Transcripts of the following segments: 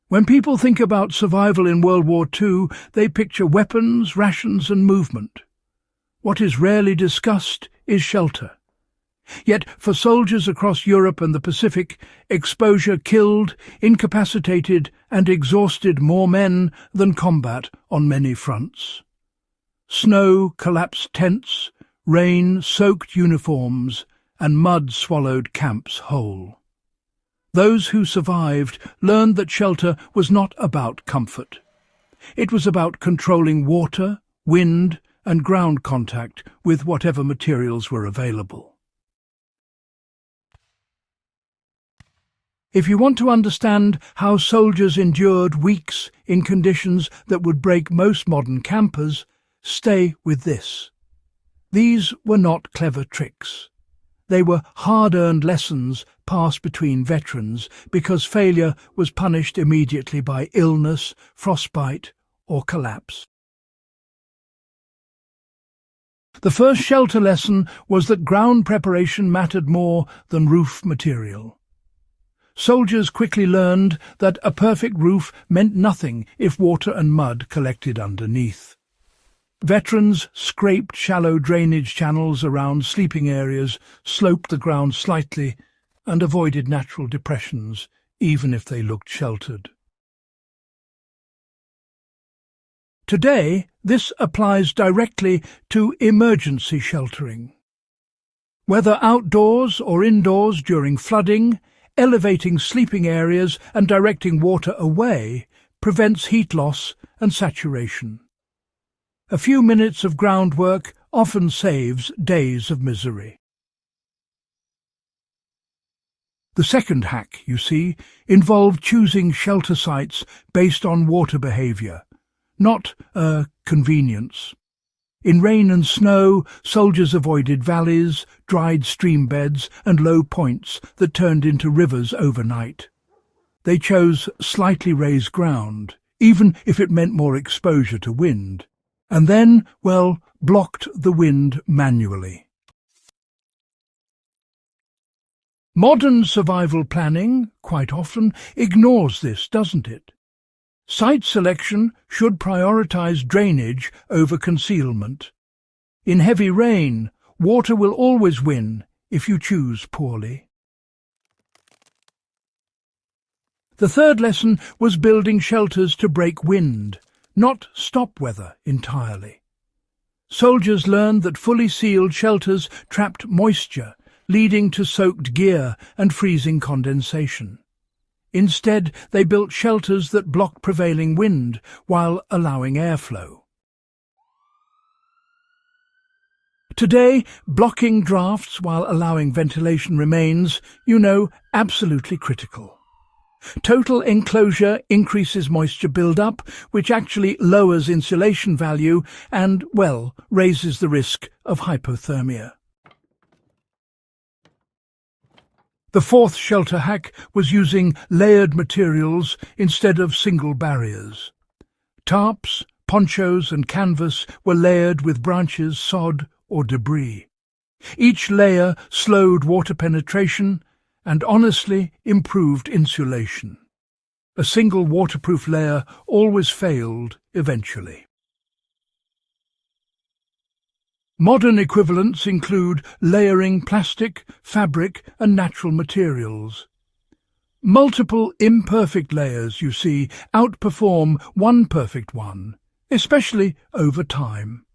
When people think about survival in World War II, they picture weapons, rations and movement. What is rarely discussed is shelter. Yet for soldiers across Europe and the Pacific, exposure killed, incapacitated and exhausted more men than combat on many fronts. Snow collapsed tents, rain soaked uniforms, and mud swallowed camps whole. Those who survived learned that shelter was not about comfort. It was about controlling water, wind, and ground contact with whatever materials were available. If you want to understand how soldiers endured weeks in conditions that would break most modern campers, stay with this. These were not clever tricks. They were hard-earned lessons passed between veterans because failure was punished immediately by illness, frostbite, or collapse. The first shelter lesson was that ground preparation mattered more than roof material. Soldiers quickly learned that a perfect roof meant nothing if water and mud collected underneath. Veterans scraped shallow drainage channels around sleeping areas, sloped the ground slightly, and avoided natural depressions, even if they looked sheltered. Today, this applies directly to emergency sheltering. Whether outdoors or indoors during flooding, elevating sleeping areas and directing water away prevents heat loss and saturation. A few minutes of groundwork often saves days of misery. The second hack, you see, involved choosing shelter sites based on water behaviour, not convenience. In rain and snow, soldiers avoided valleys, dried stream beds and low points that turned into rivers overnight. They chose slightly raised ground, even if it meant more exposure to wind, and then, well, blocked the wind manually. Modern survival planning, quite often, ignores this, doesn't it? Site selection should prioritize drainage over concealment. In heavy rain, water will always win if you choose poorly. The third lesson was building shelters to break wind, not stop weather entirely. Soldiers learned that fully sealed shelters trapped moisture, leading to soaked gear and freezing condensation. Instead, they built shelters that blocked prevailing wind while allowing airflow. Today, blocking drafts while allowing ventilation remains, absolutely critical. Total enclosure increases moisture build-up, which actually lowers insulation value and, raises the risk of hypothermia. The fourth shelter hack was using layered materials instead of single barriers. Tarps, ponchos and canvas were layered with branches, sod or debris. Each layer slowed water penetration and honestly improved insulation. A single waterproof layer always failed eventually. Modern equivalents include layering plastic, fabric and natural materials. Multiple imperfect layers, you see, outperform one perfect one, especially over time.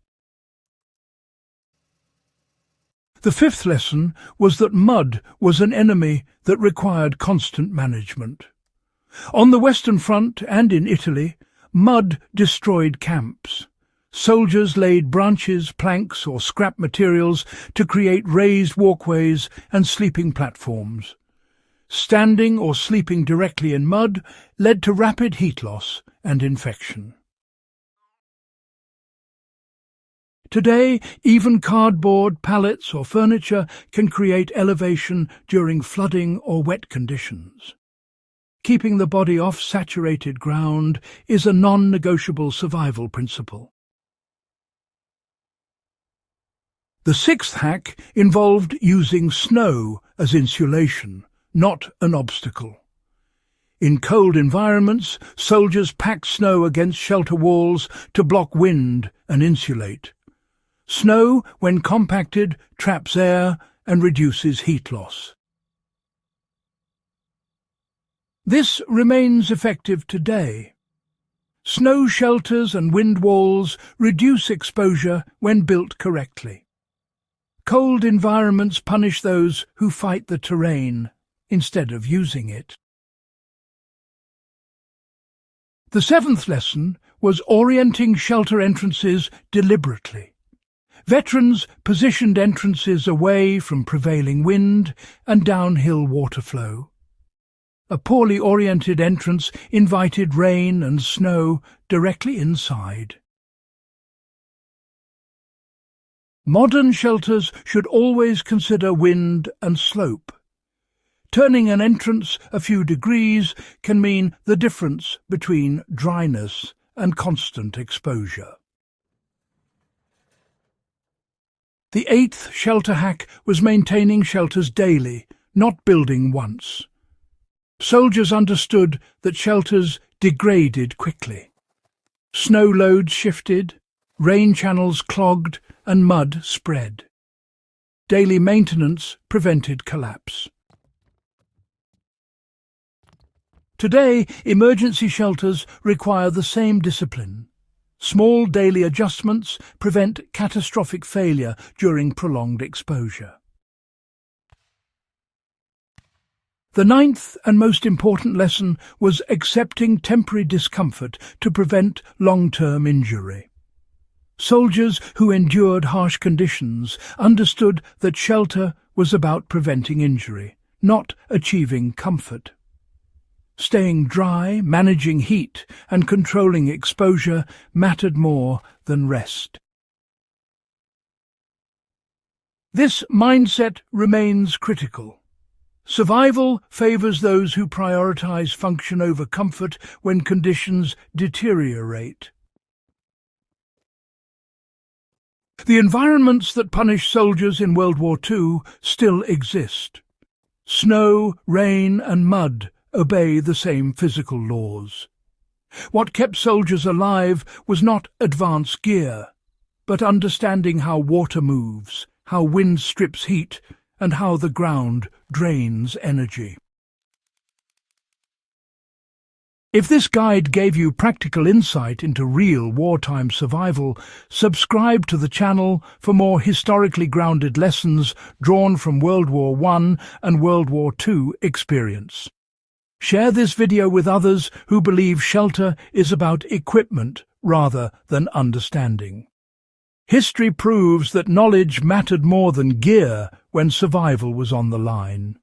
The fifth lesson was that mud was an enemy that required constant management. On the Western Front and in Italy, mud destroyed camps. Soldiers laid branches, planks or scrap materials to create raised walkways and sleeping platforms. Standing or sleeping directly in mud led to rapid heat loss and infection. Today, even cardboard, pallets or furniture can create elevation during flooding or wet conditions. Keeping the body off saturated ground is a non-negotiable survival principle. The sixth hack involved using snow as insulation, not an obstacle. In cold environments, soldiers packed snow against shelter walls to block wind and insulate. Snow, when compacted, traps air and reduces heat loss. This remains effective today. Snow shelters and wind walls reduce exposure when built correctly. Cold environments punish those who fight the terrain instead of using it. The seventh lesson was orienting shelter entrances deliberately. Veterans positioned entrances away from prevailing wind and downhill water flow. A poorly oriented entrance invited rain and snow directly inside. Modern shelters should always consider wind and slope. Turning an entrance a few degrees can mean the difference between dryness and constant exposure. The eighth shelter hack was maintaining shelters daily, not building once. Soldiers understood that shelters degraded quickly. Snow loads shifted, rain channels clogged, and mud spread. Daily maintenance prevented collapse. Today, emergency shelters require the same discipline. Small daily adjustments prevent catastrophic failure during prolonged exposure. The ninth and most important lesson was accepting temporary discomfort to prevent long-term injury. Soldiers who endured harsh conditions understood that shelter was about preventing injury, not achieving comfort. Staying dry, managing heat, and controlling exposure mattered more than rest. This mindset remains critical. Survival favors those who prioritize function over comfort when conditions deteriorate. The environments that punished soldiers in World War II still exist. Snow, rain, and mud obey the same physical laws. What kept soldiers alive was not advanced gear, but understanding how water moves, how wind strips heat, and how the ground drains energy. If this guide gave you practical insight into real wartime survival, subscribe to the channel for more historically grounded lessons drawn from World War I and World War II experience. Share this video with others who believe shelter is about equipment rather than understanding. History proves that knowledge mattered more than gear when survival was on the line.